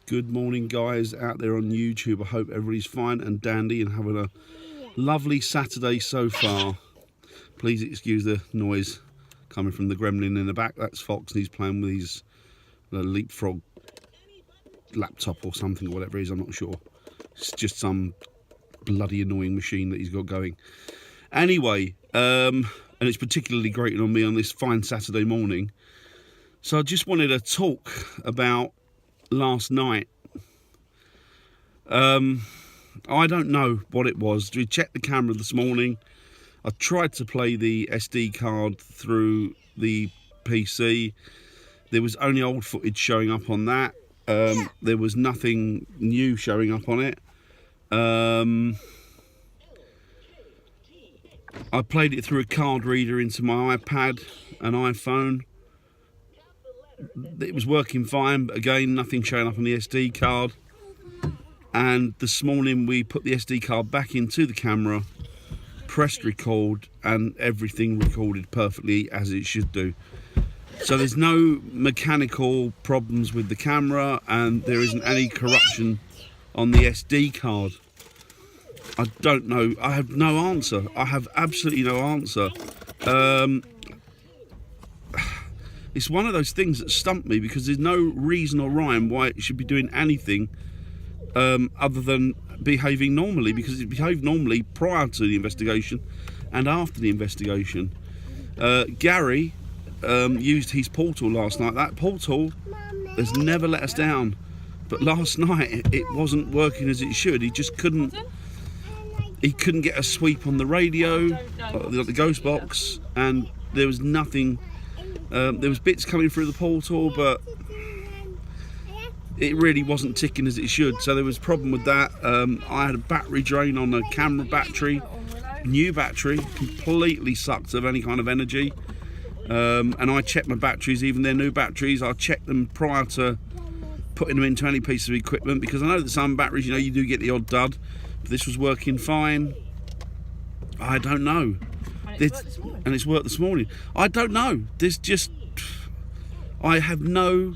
Good morning, guys, out there on YouTube. I hope everybody's fine and dandy and having a lovely Saturday so far. Please excuse the noise coming from the gremlin in the back. That's Fox, and he's playing with his Leapfrog laptop or something, or whatever it is, I'm not sure. It's just some bloody annoying machine that he's got going. Anyway, and it's particularly grating on me on this fine Saturday morning. So I just wanted to talk about last night. I don't know what it was. We checked the camera this morning. I tried to play the SD card through the PC. There was only old footage showing up on that. There was nothing new showing up on it. I played it through a card reader into my iPad and iPhone. It was working fine, but again, nothing showing up on the SD card. And this morning we put the SD card back into the camera, pressed record, and everything recorded perfectly as it should do. So there's no mechanical problems with the camera, and there isn't any corruption on the SD card. I don't know. I have no answer. I have absolutely no answer. It's one of those things that stumped me, because there's no reason or rhyme why it should be doing anything other than behaving normally, because it behaved normally prior to the investigation and after the investigation. Gary used his portal last night. That portal has never let us down, but last night it wasn't working as it should. He just couldn't. He couldn't get a sweep on the radio, the ghost box, and there was nothing. There was bits coming through the portal, but it really wasn't ticking as it should. So there was a problem with that. I had a battery drain on the camera battery, new battery, completely sucked of any kind of energy. And I checked my batteries, even their new batteries. I checked them prior to putting them into any piece of equipment, because I know that some batteries, you do get the odd dud. But this was working fine. I don't know. And it's worked this morning. I don't know. There's just, I have no.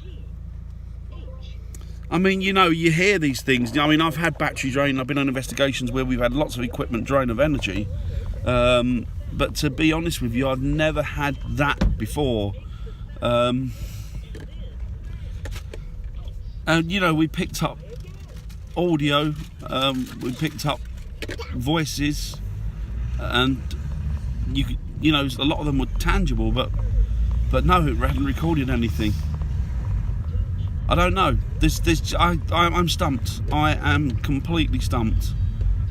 I mean, you hear these things. I mean, I've had battery drain. I've been on investigations where we've had lots of equipment drain of energy. But to be honest with you, I've never had that before. And we picked up audio. We picked up voices, and a lot of them were tangible, but no, it hadn't recorded anything. I don't know. I'm stumped. I am completely stumped.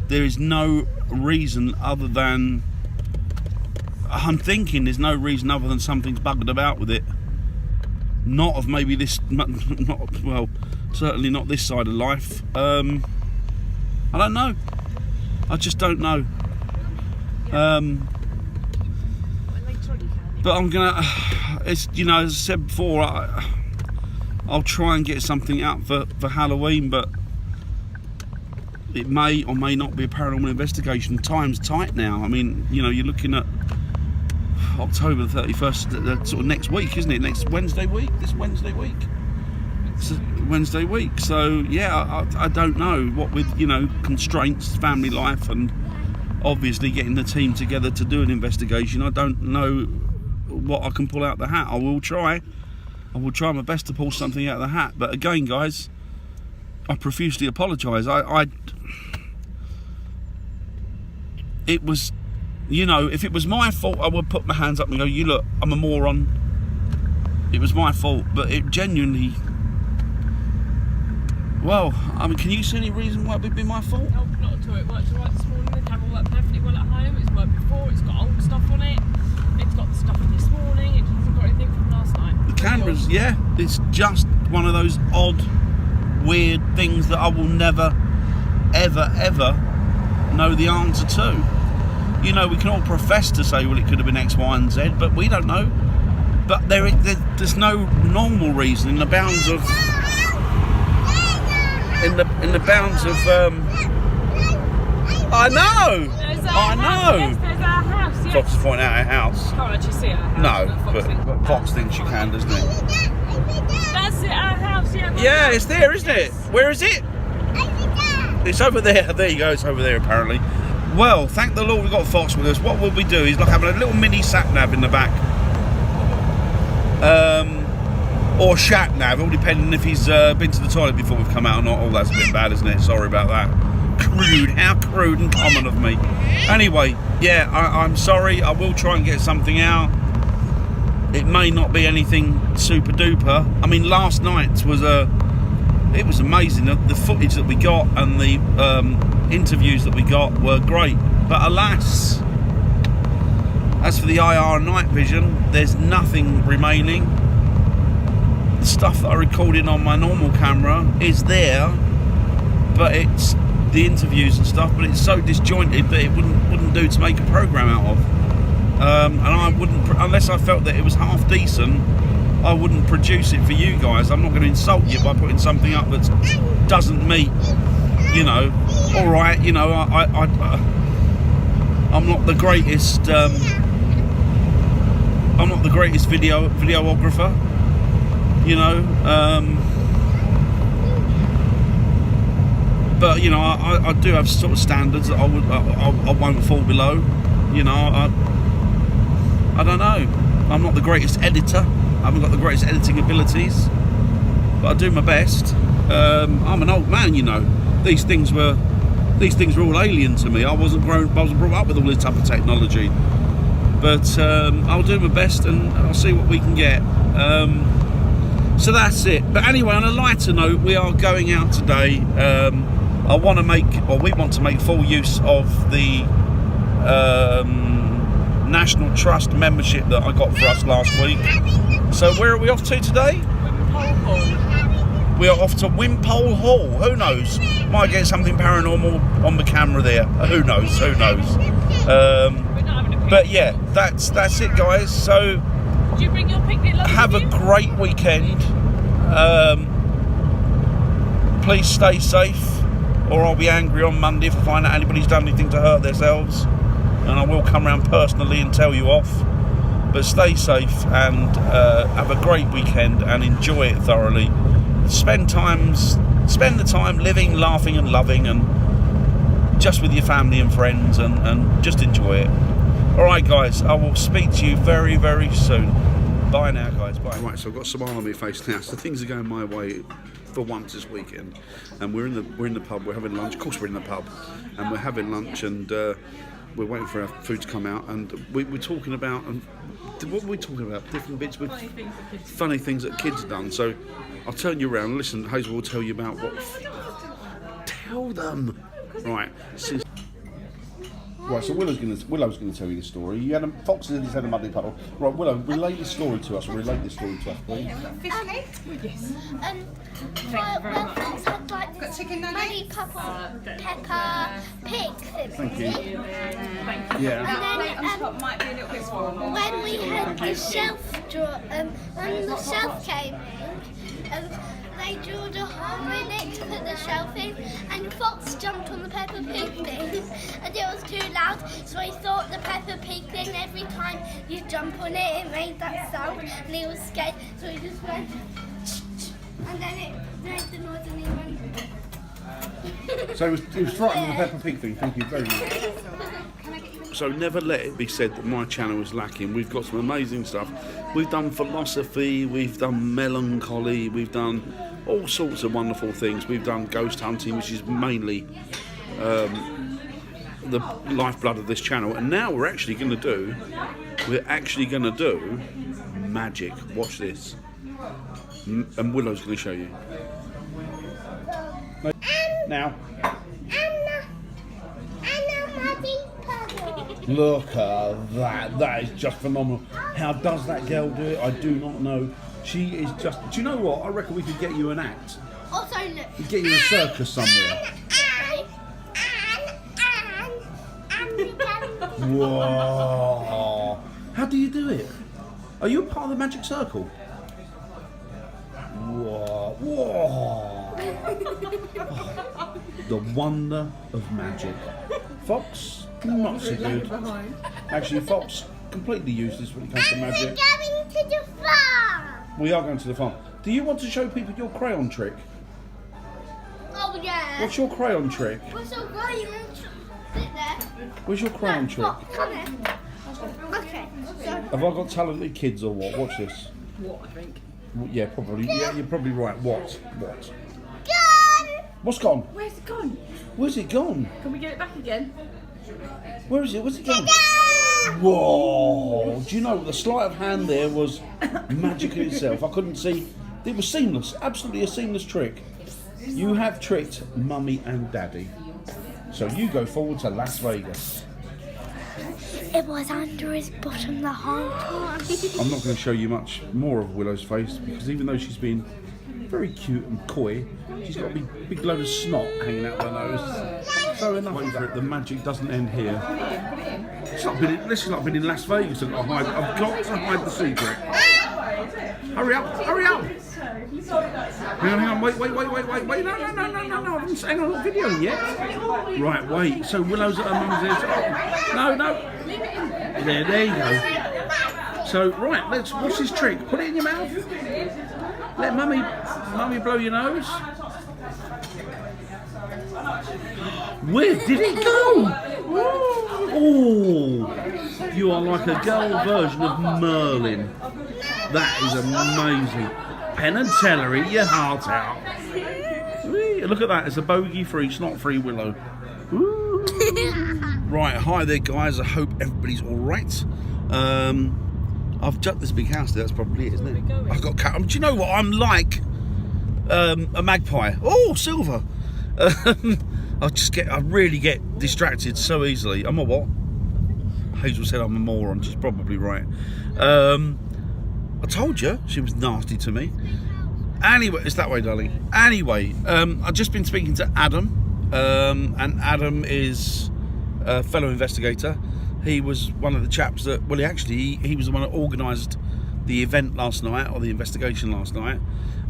There is no reason other than, I'm thinking there's no reason other than something's buggered about with it. Not of maybe this, well, certainly not this side of life. I don't know. I just don't know. But I'm gonna, as I said before, I'll try and get something out for Halloween, but it may or may not be a paranormal investigation. Time's tight now. I mean, you're looking at October the 31st, sort of next week, isn't it? Next Wednesday week? This Wednesday week? It's Wednesday week. So, yeah, I don't know. What with, constraints, family life, and obviously getting the team together to do an investigation, I don't know what I can pull out the hat. I will try my best to pull something out of the hat, but again, guys, I profusely apologise. It was, if it was my fault, I would put my hands up and go, look, I'm a moron. It was my fault, but it genuinely, well, I mean, can you see any reason why it would be my fault? No, not at all. It worked all right this morning. The camera worked perfectly well at home. It's worked before. It's got old stuff on it. It's got the stuff from this morning. It hasn't got anything from last night. The cameras, yeah, it's just one of those odd, weird things that I will never, ever, ever know the answer to. We can all profess to say, well, it could have been X, Y, and Z, but we don't know. But there's no normal reason in the bounds of, in the bounds of. I know. I know. Yes, there's our house. Yes. Fox is pointing out our house. Can't actually see our house. No, but Fox thinks you can, doesn't he? That's it our house? Yeah, it's there, isn't it? Where is it? It's over there. There you go. It's over there, apparently. Well, thank the Lord we've got Fox with us. What will we do? He's like having a little mini sat-nav in the back. Or shat-nav, all depending if he's been to the toilet before we've come out or not. Oh, that's a bit bad, isn't it? Sorry about that. Crude. How crude and common of me. Anyway, yeah, I'm sorry. I will try and get something out. It may not be anything super duper. I mean, last night was it was amazing. The footage that we got and the interviews that we got were great. But alas, as for the IR night vision, there's nothing remaining. The stuff that I recorded on my normal camera is there, but it's the interviews and stuff, but it's so disjointed that it wouldn't do to make a program out of. And I wouldn't, unless I felt that it was half decent, I wouldn't produce it for you guys. I'm not going to insult you by putting something up that doesn't meet, you know. All right, you know, I'm not the greatest. I'm not the greatest videographer, you know. But you know, I do have sort of standards that I won't fall below. You know, I don't know. I'm not the greatest editor. I haven't got the greatest editing abilities, but I do my best. I'm an old man, you know. These things were all alien to me. I wasn't brought up with all this type of technology. But I'll do my best, and I'll see what we can get. So that's it. But anyway, on a lighter note, we are going out today. We want to make full use of the National Trust membership that I got for us last week. So where are we off to today? Wimpole Hall. We are off to Wimpole Hall. Who knows? Might get something paranormal on the camera there. Who knows? Who knows? But yeah, that's it, guys. So Did you bring your picnic lunch? have a great weekend. Please stay safe, or I'll be angry on Monday if I find out anybody's done anything to hurt themselves, and I will come around personally and tell you off. But stay safe and have a great weekend and enjoy it thoroughly. Spend the time living, laughing and loving, and just with your family and friends, and just enjoy it. Alright guys, I will speak to you very, very soon. Bye now guys, bye. Right, so I've got a smile on my face now, so things are going my way for once this weekend. And we're in the pub, we're having lunch. Of course we're in the pub, and we're having lunch, and we're waiting for our food to come out, and we're talking about, what were we talking about? Different bits with funny things that kids have done. So I'll turn you around, listen, Hazel will tell you about what. Tell them! Right, Right, so Willow's going to tell you this story. Fox has had a muddy puddle. Right, Willow, relate this story to us, please. Yes. Well, Fox had like this muddy puddle, Peppa Pig thing. Thank you. And then might be a little bit small. when we had the shelf drawer, when the shelf came in, they drew a hole in it to put the shelf in, and Fox jumped on the Peppa Pig thing, and it was too loud, so he thought the Peppa Pig thing, every time you jump on it, it made that sound, and he was scared, so he just went, and then it made the noise, and he went. So he was frightened of the Peppa Pig thing. Thank you very much. So never let it be said that my channel is lacking. We've got some amazing stuff. We've done philosophy, we've done melancholy, we've done all sorts of wonderful things. We've done ghost hunting, which is mainly the lifeblood of this channel. And now we're actually going to do magic. Watch this. And Willow's going to show you. Now. Look at that. That is just phenomenal. How does that girl do it? I do not know. She is just... Do you know what? I reckon we could get you an act. Also, look. We'd get you a circus somewhere. Whoa. How do you do it? Are you a part of the magic circle? Whoa. Whoa. The wonder of magic. Fox, not so good. Actually, Fox, completely useless when it comes to magic. We're going to the farm. We are going to the farm. Do you want to show people your crayon trick? Oh yeah. What's your crayon trick? What's your crayon trick? Sit there. Where's your crayon trick? Look, come here. Okay. So. Have I got talented kids or what? Watch this. What, I think? Yeah, probably. Yeah, you're probably right. What? Gone. What's gone? Where's it gone? Where's it gone? Can we get it back again? Where is it? Where's it gone? Whoa! Do you know the sleight of hand there was magic in itself? I couldn't see. It was seamless. Absolutely a seamless trick. You have tricked Mummy and Daddy. So you go forward to Las Vegas. It was under his bottom the whole time. I'm not going to show you much more of Willow's face because even though she's been very cute and coy, she's got a big load of snot hanging out her nose. So enough of it, the magic doesn't end here. It's like this is like being in Las Vegas. I've got to hide the secret. Hurry up, hurry up! Hang on, wait, no, hang on, I'm videoing yet. Right, wait, so Willow's at her mum's ears. No. There you go. So, right, what's this trick? Put it in your mouth. Let mummy blow your nose. Where did it go? Oh, you are like a girl version of Merlin. That is amazing. Penn and Teller, eat your heart out. Whee, look at that, it's a bogey-free, snot-free Willow. Woo. Right, hi there guys, I hope everybody's alright. I've jumped this big house there, that's probably it, isn't it? I've got cut. Do you know what, I'm like a magpie. Oh, silver. I really get distracted so easily. I'm a what? Hazel said I'm a moron, she's probably right. I told you she was nasty to me. Anyway, it's that way, darling. Anyway, I've just been speaking to Adam, and Adam is a fellow investigator. He was one of the chaps that, well, he was the one that organised the event last night, or the investigation last night,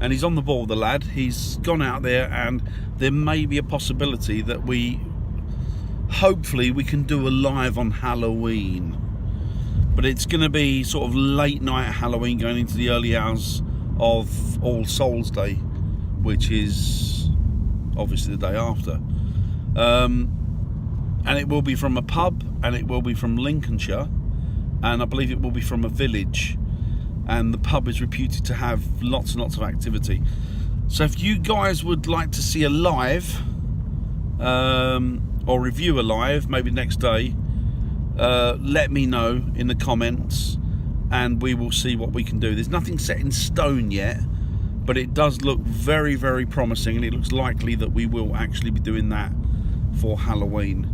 and he's on the ball, the lad. He's gone out there, and there may be a possibility that hopefully we can do a live on Halloween. But it's going to be sort of late night Halloween going into the early hours of All Souls Day, which is obviously the day after. And it will be from a pub, and it will be from Lincolnshire, and I believe it will be from a village. And the pub is reputed to have lots and lots of activity. So if you guys would like to see a live, or review a live, maybe next day, let me know in the comments and we will see what we can do. There's nothing set in stone yet, but it does look very, very promising, and it looks likely that we will actually be doing that for Halloween.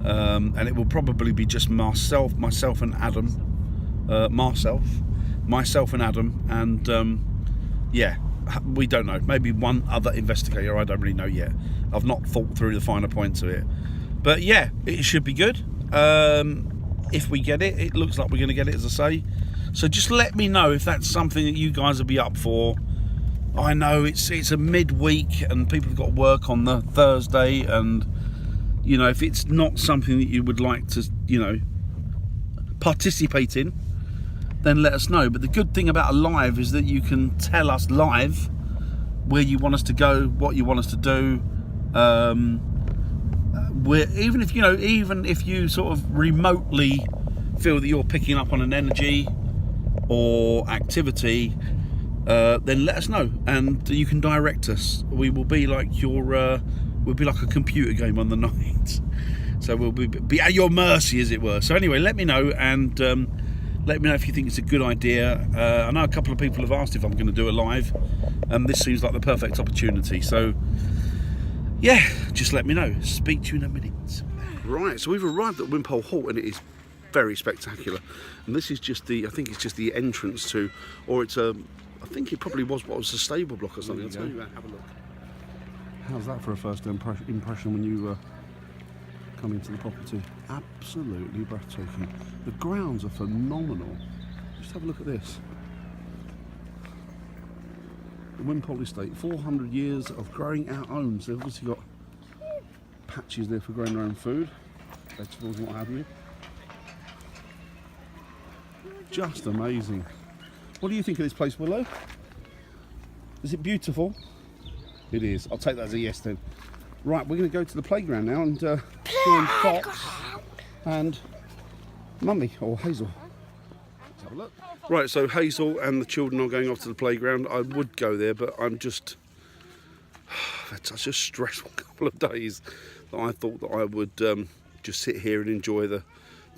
And it will probably be just myself and Adam. Myself and Adam, and yeah, we don't know. Maybe one other investigator, I don't really know yet. I've not thought through the finer points of it. But yeah, it should be good. If we get it, it looks like we're going to get it, as I say. So just let me know if that's something that you guys will be up for. I know it's a midweek and people have got work on the Thursday, and you know, if it's not something that you would like to, you know, participate in, then let us know. But the good thing about a live is that you can tell us live where you want us to go, what you want us to do. Even if you sort of remotely feel that you're picking up on an energy or activity, then let us know and you can direct us. We will be like we'll be like a computer game on the night. So we'll be at your mercy, as it were. So anyway, let me know, and let me know if you think it's a good idea. I know a couple of people have asked if I'm going to do a live, and this seems like the perfect opportunity. So yeah, just let me know. Speak to you in a minute. Right, so we've arrived at Wimpole Hall, and it is very spectacular. And this is just I think it's just the entrance to, or it's I think it probably was what was a stable block or something. I'll tell you about. Have a look. How's that for a first impression when you come into the property? Absolutely breathtaking. The grounds are phenomenal. Just have a look at this. The Wimpole Estate, 400 years of growing our own. So they've obviously got patches there for growing their own food, vegetables and what have you. Just amazing. What do you think of this place, Willow? Is it beautiful? It is. I'll take that as a yes then. Right, we're going to go to the playground now and join Fox and Mummy, or Hazel. Let's have a look. Right, so Hazel and the children are going off to the playground. I would go there, but I'm just... I've had such a stressful couple of days that I thought that I would just sit here and enjoy the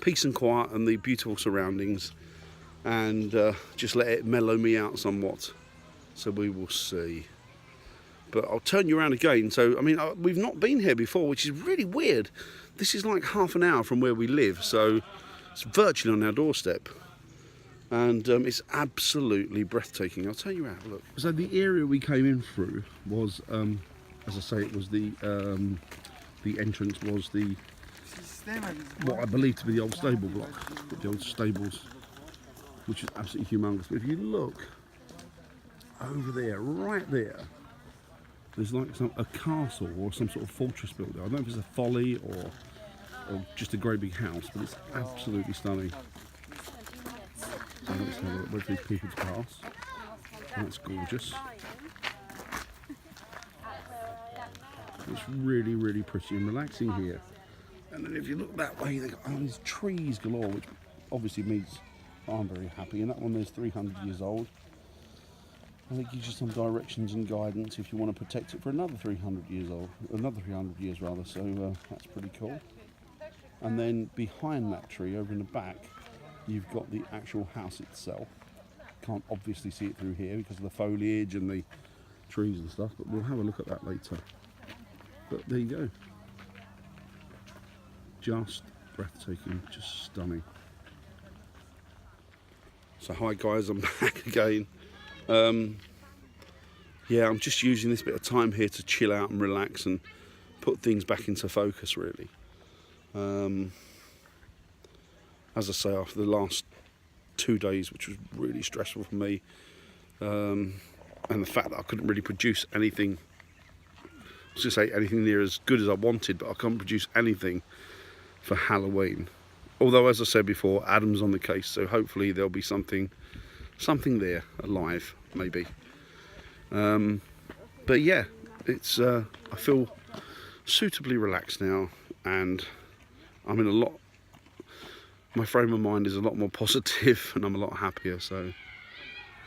peace and quiet and the beautiful surroundings and just let it mellow me out somewhat. So we will see. But I'll turn you around again. So, I mean, we've not been here before, which is really weird. This is like half an hour from where we live, so it's virtually on our doorstep. And it's absolutely breathtaking. I'll tell you around, have a look. So the area we came in through was, as I say, it was the entrance was the, what I believe to be the old stable block, the old stables, which is absolutely humongous. But if you look over there, right there, there's like a castle or some sort of fortress building. I don't know if it's a folly or just a great big house, but it's absolutely stunning. So let's have a look, wait for these people to pass. That's gorgeous. It's really, really pretty and relaxing here. And then if you look that way, they've got these trees galore, which obviously means I'm very happy. And that one there's 300 years old. And it gives you some directions and guidance if you want to protect it for another 300 years old, another 300 years rather. So that's pretty cool. And then behind that tree, over in the back, you've got the actual house itself. Can't obviously see it through here because of the foliage and the trees and stuff, but we'll have a look at that later. But there you go. Just breathtaking, just stunning. So hi guys, I'm back again. Yeah, I'm just using this bit of time here to chill out and relax and put things back into focus really. As I say, after the last 2 days, which was really stressful for me, and the fact that I couldn't really produce anything, I was going to say anything near as good as I wanted, but I couldn't produce anything for Halloween. Although, as I said before, Adam's on the case, so hopefully there'll be something there alive, maybe. But yeah, it's I feel suitably relaxed now, and I'm in a lot. My frame of mind is a lot more positive, and I'm a lot happier. So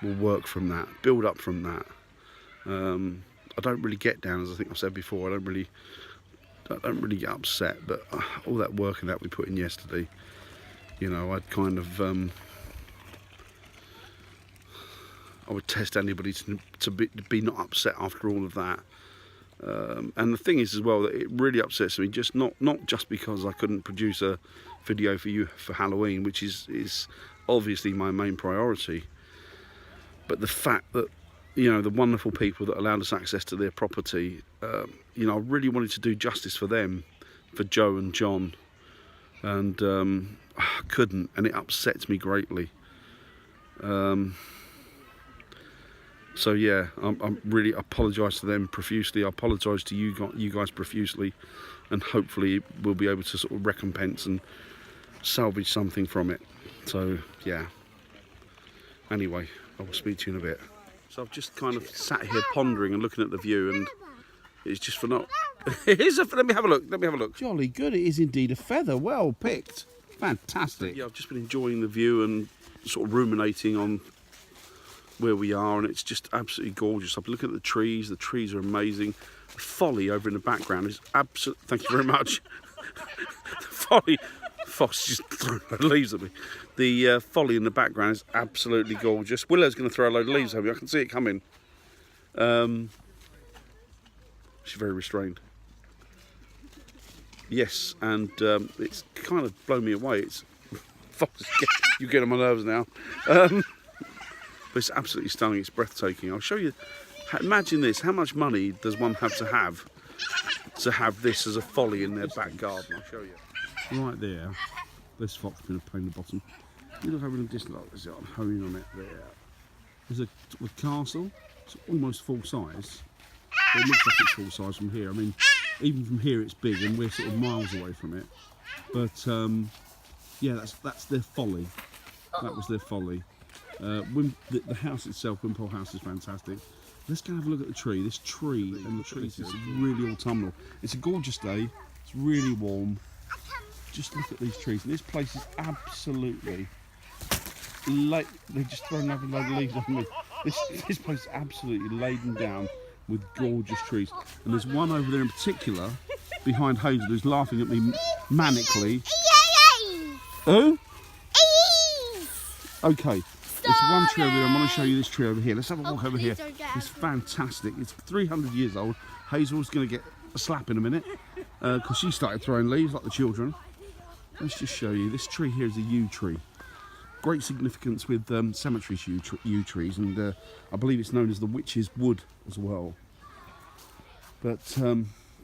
we'll work from that, build up from that. I don't really get down, as I think I've said before. I don't really get upset, but all that work and that we put in yesterday, you know, I'd kind of I would test anybody to be not upset after all of that. And the thing is as well that it really upsets me, just not just because I couldn't produce a video for you for Halloween, which is obviously my main priority, but the fact that, you know, the wonderful people that allowed us access to their property, you know, I really wanted to do justice for them, for Joe and John, and I couldn't, and it upsets me greatly. So yeah, I'm really apologise to them profusely. I apologise to you guys profusely, and hopefully we'll be able to sort of recompense and salvage something from it. So yeah. Anyway, I will speak to you in a bit. So I've just kind of sat here pondering and looking at the view, and it's just for not. It is a. Let me have a look. Let me have a look. Jolly good. It is indeed a feather. Well picked. Fantastic. Yeah, I've just been enjoying the view and sort of ruminating on where we are, and it's just absolutely gorgeous. I've been looking at the trees. The trees are amazing. The folly over in the background is absolute. Thank you very much. The folly. Fox just threw a load of leaves at me. The folly in the background is absolutely gorgeous. Willow's going to throw a load of leaves at me. I can see it coming. She's very restrained. Yes, and it's kind of blown me away. It's Fox. You get on my nerves now. But it's absolutely stunning. It's breathtaking. I'll show you. Imagine this. How much money does one have to have this as a folly in their back garden? I'll show you. Right there, this fox been a pain in the bottom. You look over in the distance, like I'm honing on it there. There's a castle. It's almost full size. It looks like it's full size from here. I mean, even from here it's big, and we're sort of miles away from it. But yeah, that's their folly. That was their folly. The house itself, Wimpole House, is fantastic. Let's go have a look at the tree. This tree and the trees is really autumnal. It's a gorgeous day. It's really warm. Just look at these trees. And this place is absolutely late. They're just throwing over a load of leaves on me. This place is absolutely laden down with gorgeous trees. And there's one over there in particular, behind Hazel, who's laughing at me manically. Who? Okay. There's one tree over there. I'm going to show you this tree over here. Let's have a walk over here. It's fantastic. It's 300 years old. Hazel's going to get a slap in a minute because she started throwing leaves like the children. Let's just show you. This tree here is a yew tree. Great significance with cemetery yew trees, and I believe it's known as the witch's wood as well. But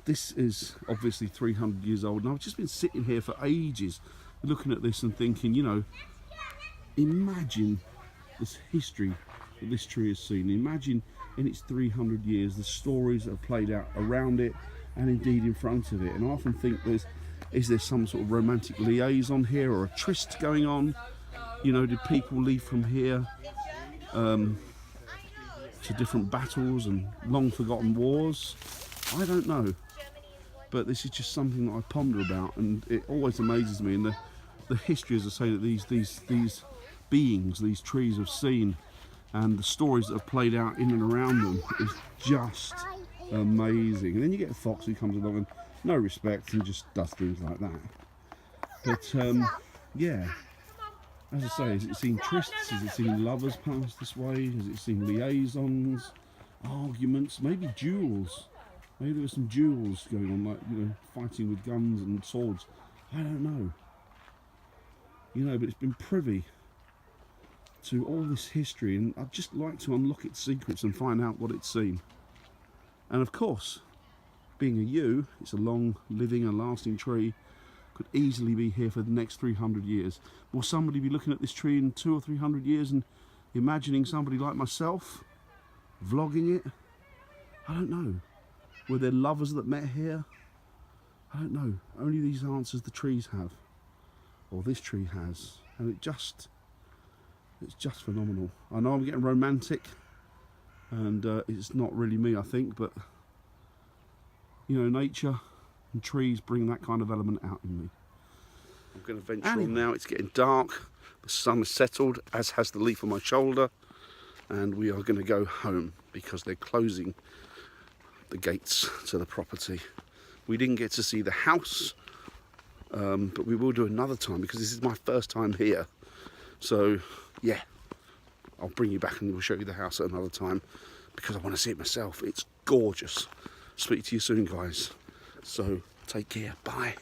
this is obviously 300 years old, and I've just been sitting here for ages looking at this and thinking, you know, imagine this history that this tree has seen. Imagine in its 300 years the stories that have played out around it and indeed in front of it. And I often think is there some sort of romantic liaison here or a tryst going on? You know, did people leave from here to different battles and long forgotten wars? I don't know. But this is just something that I ponder about, and it always amazes me. And the history, as I say, that these beings, these trees have seen, and the stories that have played out in and around them is just amazing. And then you get a fox who comes along and no respect and just does things like that. But yeah, as I say, has it seen trysts? Has it seen lovers pass this way? Has it seen liaisons, arguments, maybe duels? Maybe there were some duels going on, like, you know, fighting with guns and swords. I don't know. You know, but it's been privy to all this history, and I'd just like to unlock its secrets and find out what it's seen. And of course, being a yew, it's a long living and lasting tree, could easily be here for the next 300 years. Will somebody be looking at this tree in 200 or 300 years and imagining somebody like myself vlogging it? I don't know. Were there lovers that met here? I don't know. Only these answers the trees have, or this tree has, and it's just phenomenal. I know I'm getting romantic, and it's not really me, I think, but you know, nature and trees bring that kind of element out in me. I'm going to venture on now. It's getting dark, the sun has settled, as has the leaf on my shoulder, and we are going to go home because they're closing the gates to the property. We didn't get to see the house, but we will do another time because this is my first time here. So yeah, I'll bring you back and we'll show you the house at another time because I want to see it myself. It's gorgeous. Speak to you soon, guys. So take care. Bye.